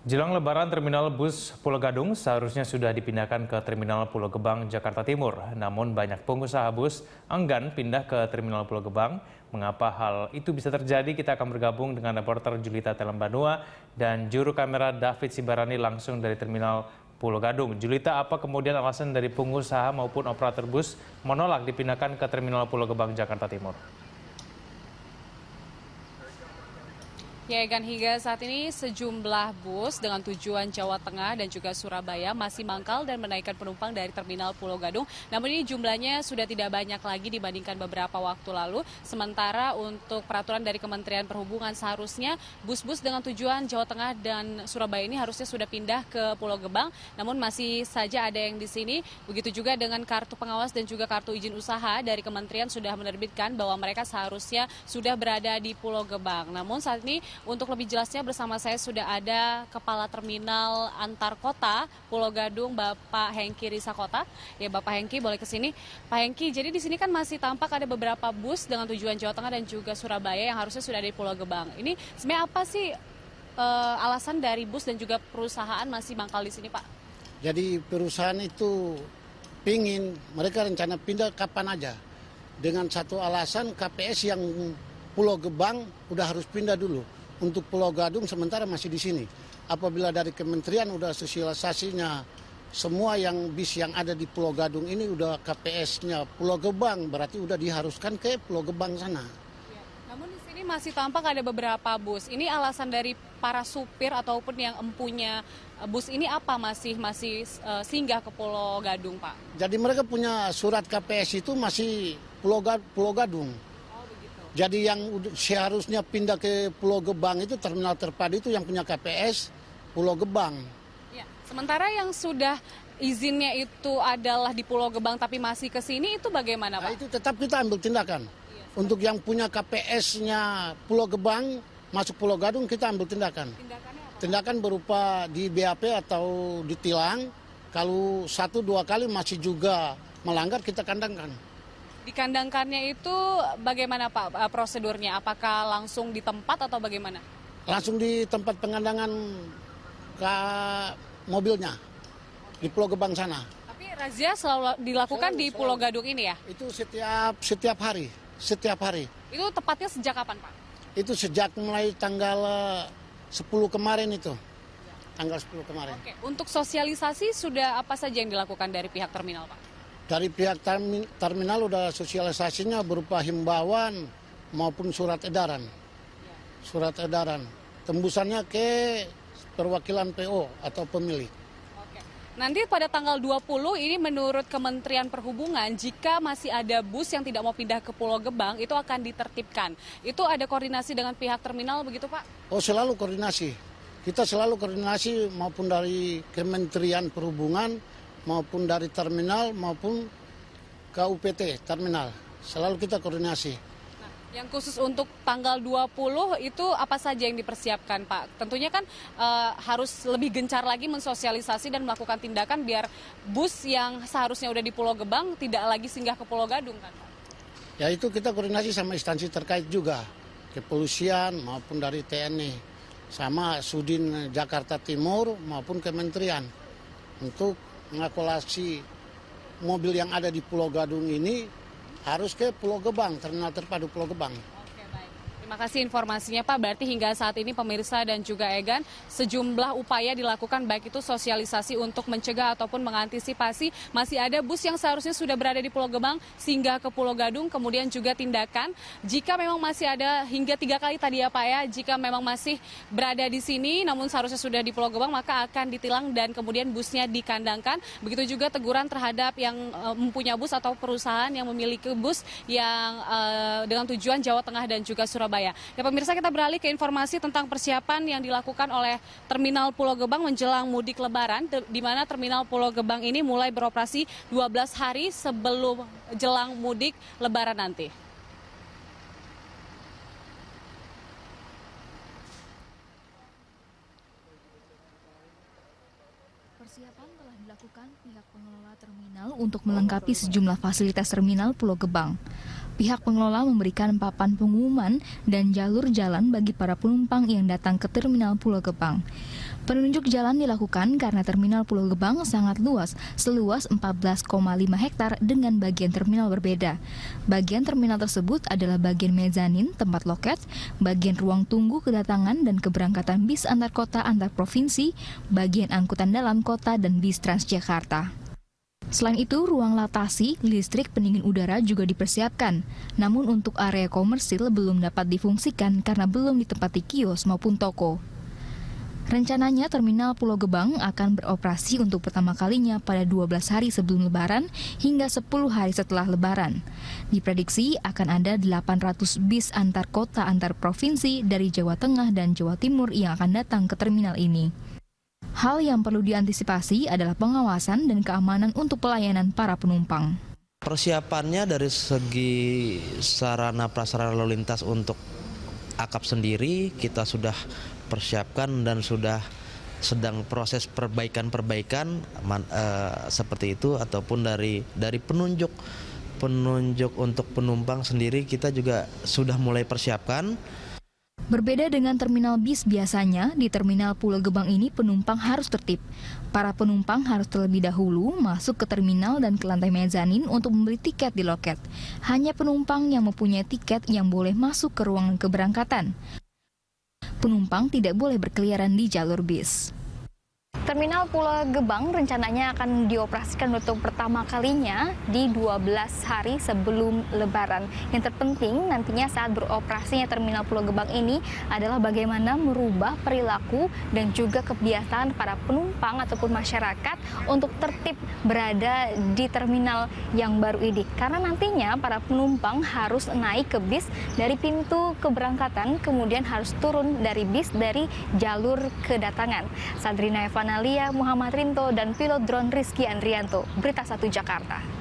Jelang Lebaran, Terminal Bus Pulau Gadung seharusnya sudah dipindahkan ke Terminal Pulau Gebang, Jakarta Timur. Namun banyak pengusaha bus enggan pindah ke Terminal Pulau Gebang. Mengapa hal itu bisa terjadi? Kita akan bergabung dengan reporter Julita Telembanua dan juru kamera David Sibarani langsung dari Terminal Pulau Gadung. Julita, apa kemudian alasan dari pengusaha maupun operator bus menolak dipindahkan ke Terminal Pulau Gebang, Jakarta Timur? Ya, Egan, hingga saat ini sejumlah bus dengan tujuan Jawa Tengah dan juga Surabaya masih mangkal dan menaikkan penumpang dari Terminal Pulau Gadung. Namun ini jumlahnya sudah tidak banyak lagi dibandingkan beberapa waktu lalu. Sementara untuk peraturan dari Kementerian Perhubungan seharusnya bus-bus dengan tujuan Jawa Tengah dan Surabaya ini harusnya sudah pindah ke Pulau Gebang. Namun masih saja ada yang di sini. Begitu juga dengan kartu pengawas dan juga kartu izin usaha dari Kementerian sudah menerbitkan bahwa mereka seharusnya sudah berada di Pulau Gebang. Namun saat ini untuk lebih jelasnya bersama saya sudah ada Kepala Terminal Antar Kota Pulau Gadung, Bapak Hengki Risakota. Ya, Bapak Hengki boleh ke sini. Pak Hengki, jadi di sini kan masih tampak ada beberapa bus dengan tujuan Jawa Tengah dan juga Surabaya yang harusnya sudah ada di Pulau Gebang. Ini sebenarnya apa sih alasan dari bus dan juga perusahaan masih mangkal di sini, Pak? Jadi perusahaan itu pingin mereka rencana pindah kapan aja. Dengan satu alasan KPS yang Pulau Gebang udah harus pindah dulu. Untuk Pulau Gadung sementara masih di sini. Apabila dari kementerian udah sosialisasinya semua yang bis yang ada di Pulau Gadung ini udah KPS-nya Pulau Gebang, berarti udah diharuskan ke Pulau Gebang sana. Ya, namun di sini masih tampak ada beberapa bus. Ini alasan dari para supir ataupun yang empunya bus ini apa masih singgah ke Pulau Gadung, Pak? Jadi mereka punya surat KPS itu masih Pulau Gadung. Jadi yang seharusnya pindah ke Pulau Gebang itu terminal terpadu itu yang punya KPS Pulau Gebang. Ya, sementara yang sudah izinnya itu adalah di Pulau Gebang tapi masih ke sini itu bagaimana, Pak? Nah, itu tetap kita ambil tindakan. Untuk yang punya KPS-nya Pulau Gebang masuk Pulau Gadung kita ambil tindakan. Tindakannya apa? Tindakan berupa di BAP atau ditilang. Kalau 1-2 kali masih juga melanggar kita kandangkan. Dikandangkannya itu bagaimana, Pak, prosedurnya? Apakah langsung di tempat atau bagaimana? Langsung di tempat pengandangan ke mobilnya di Pulau Gebang sana. Tapi razia selalu dilakukan di Pulau Gadung ini ya? Itu setiap hari. Itu tepatnya sejak kapan, Pak? Itu sejak mulai tanggal 10 kemarin itu. Tanggal 10 kemarin. Oke, untuk sosialisasi sudah apa saja yang dilakukan dari pihak terminal, Pak? Dari pihak terminal udah sosialisasinya berupa himbauan maupun surat edaran. Surat edaran. Tembusannya ke perwakilan PO atau pemilik. Oke. Nanti pada tanggal 20 ini menurut Kementerian Perhubungan jika masih ada bus yang tidak mau pindah ke Pulau Gebang itu akan ditertibkan. Itu ada koordinasi dengan pihak terminal begitu, Pak? Oh, selalu koordinasi. Kita selalu koordinasi maupun dari Kementerian Perhubungan maupun dari terminal maupun KUPT terminal. Selalu kita koordinasi. Nah, yang khusus untuk tanggal 20 itu apa saja yang dipersiapkan, Pak? Tentunya kan harus lebih gencar lagi mensosialisasi dan melakukan tindakan biar bus yang seharusnya udah di Pulau Gebang tidak lagi singgah ke Pulau Gadung kan, Pak? Ya itu kita koordinasi sama instansi terkait juga. Kepolisian maupun dari TNI. Sama Sudin Jakarta Timur maupun Kementerian. Untuk mengakulasi mobil yang ada di Pulau Gadung ini harus ke Pulau Gebang, terminal terpadu Pulau Gebang. Oke, baik. Terima kasih informasinya, Pak. Berarti hingga saat ini pemirsa dan juga Egan, sejumlah upaya dilakukan baik itu sosialisasi untuk mencegah ataupun mengantisipasi masih ada bus yang seharusnya sudah berada di Pulau Gebang singgah ke Pulau Gadung, kemudian juga tindakan jika memang masih ada hingga 3 kali tadi ya, Pak ya, jika memang masih berada di sini namun seharusnya sudah di Pulau Gebang maka akan ditilang dan kemudian busnya dikandangkan. Begitu juga teguran terhadap yang mempunyai bus atau perusahaan yang memiliki bus yang dengan tujuan Jawa Tengah dan juga Surabaya. Ya, pemirsa, kita beralih ke informasi tentang persiapan yang dilakukan oleh Terminal Pulau Gebang menjelang mudik Lebaran, di mana Terminal Pulau Gebang ini mulai beroperasi 12 hari sebelum jelang mudik Lebaran nanti. Persiapan telah dilakukan pihak pengelola terminal untuk melengkapi sejumlah fasilitas terminal Pulau Gebang. Pihak pengelola memberikan papan pengumuman dan jalur jalan bagi para penumpang yang datang ke Terminal Pulau Gebang. Penunjuk jalan dilakukan karena Terminal Pulau Gebang sangat luas, seluas 14,5 hektar dengan bagian terminal berbeda. Bagian terminal tersebut adalah bagian mezanin, tempat loket, bagian ruang tunggu kedatangan dan keberangkatan bis antar kota antar provinsi, bagian angkutan dalam kota dan bis Transjakarta. Selain itu, ruang latasi, listrik, pendingin udara juga dipersiapkan. Namun untuk area komersil belum dapat difungsikan karena belum ditempati kios maupun toko. Rencananya Terminal Pulau Gebang akan beroperasi untuk pertama kalinya pada 12 hari sebelum Lebaran hingga 10 hari setelah Lebaran. Diprediksi akan ada 800 bis antar kota antar provinsi dari Jawa Tengah dan Jawa Timur yang akan datang ke terminal ini. Hal yang perlu diantisipasi adalah pengawasan dan keamanan untuk pelayanan para penumpang. Persiapannya dari segi sarana prasarana lalu lintas untuk akap sendiri kita sudah persiapkan dan sudah sedang proses perbaikan seperti itu, ataupun dari penunjuk untuk penumpang sendiri kita juga sudah mulai persiapkan. Berbeda dengan terminal bis biasanya, di Terminal Pulau Gebang ini penumpang harus tertib. Para penumpang harus terlebih dahulu masuk ke terminal dan ke lantai mezanin untuk membeli tiket di loket. Hanya penumpang yang mempunyai tiket yang boleh masuk ke ruangan keberangkatan. Penumpang tidak boleh berkeliaran di jalur bis. Terminal Pulau Gebang rencananya akan dioperasikan untuk pertama kalinya di 12 hari sebelum Lebaran. Yang terpenting nantinya saat beroperasinya Terminal Pulau Gebang ini adalah bagaimana merubah perilaku dan juga kebiasaan para penumpang ataupun masyarakat untuk tertib berada di terminal yang baru ini. Karena nantinya para penumpang harus naik ke bis dari pintu keberangkatan, kemudian harus turun dari bis dari jalur kedatangan. Sadrina Evanalia, Muhammad Rinto, dan pilot drone Rizky Andrianto, Berita 1 Jakarta.